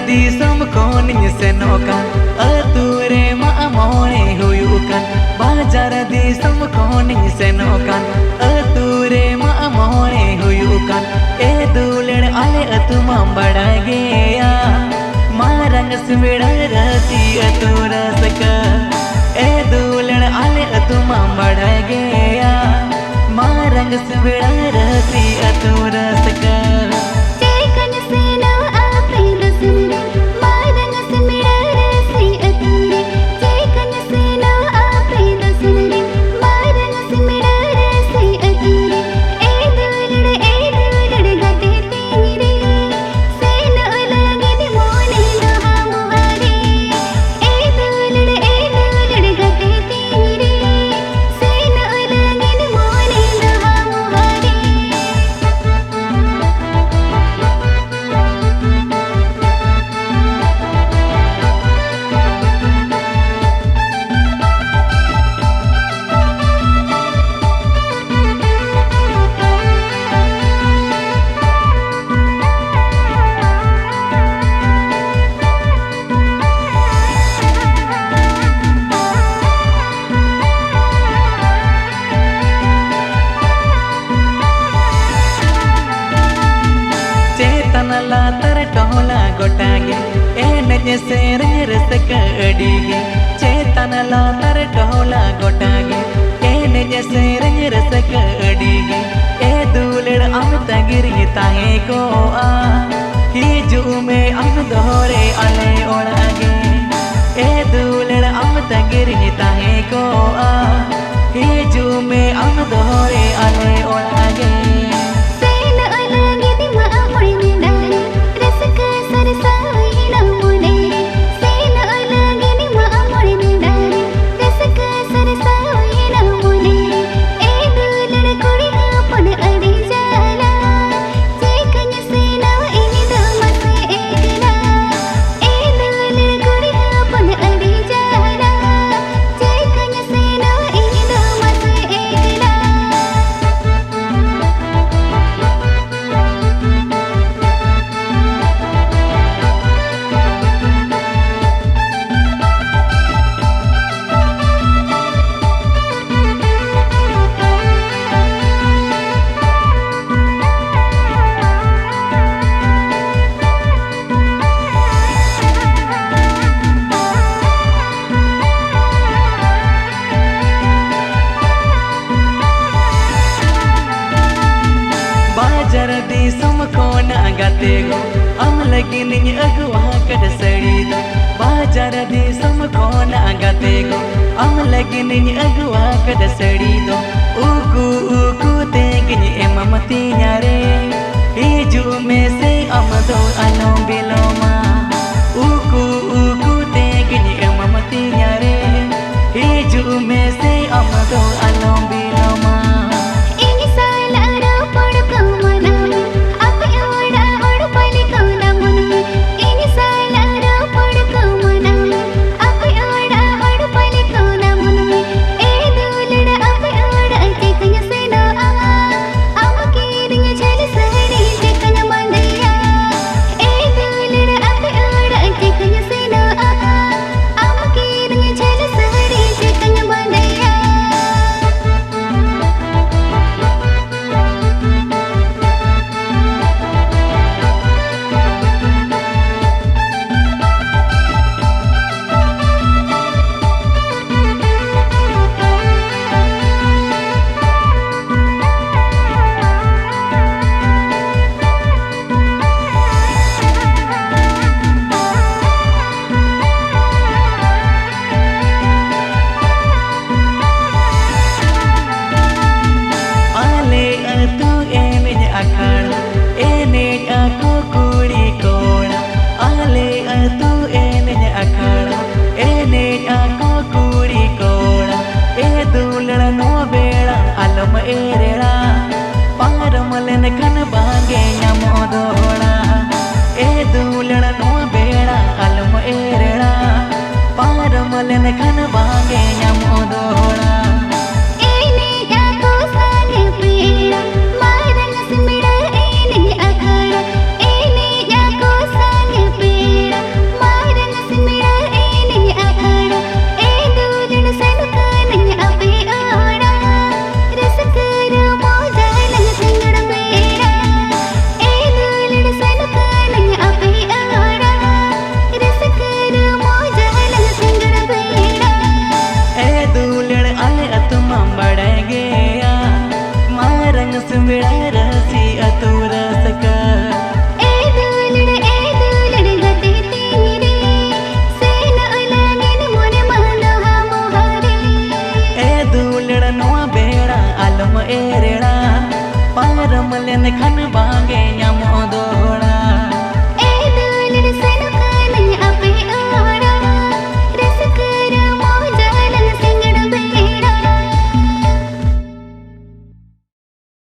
दिसम कोनी सेनोकान अतुरे मा मोणे हुयुकान बाजार दिसम कोनी सेनोकान अतुरे मा मोणे हुयुकान ए दुलेड़ आले अतुमा बड़ा गया मारंग स्मिड़ा रसी अतुरा सका ए दुलेड़ आले अतुमा बड़ा गया मारंग स्मिड़ा रसी अतुरा सका गोटागे ए नजे सेरे रसक अडीगे चेतन लातर टोला गोटागे ए नजे सेरे रसक अडीगे ए दूलड़ अम तगिरी ताहे को आ हिजू में अम दोरे अले ओड़ागे ए दूलड़ अम तगिरी ताहे को आ हिजू में अम दोरे अले ओड़ागे दिसम कोना गाते गो अम लगी निज अगवा कद सड़ी दो बाजार दिसम कोना गाते गो अम लगी निज अगवा कद सड़ी दो उकू ते किनी एममती यारे हिजू में से अम दो अनो बिलोमा उकू ते किनी एममती यारे हिजू में से अम दो अनो बिलोमा Ding लेन खन बांगे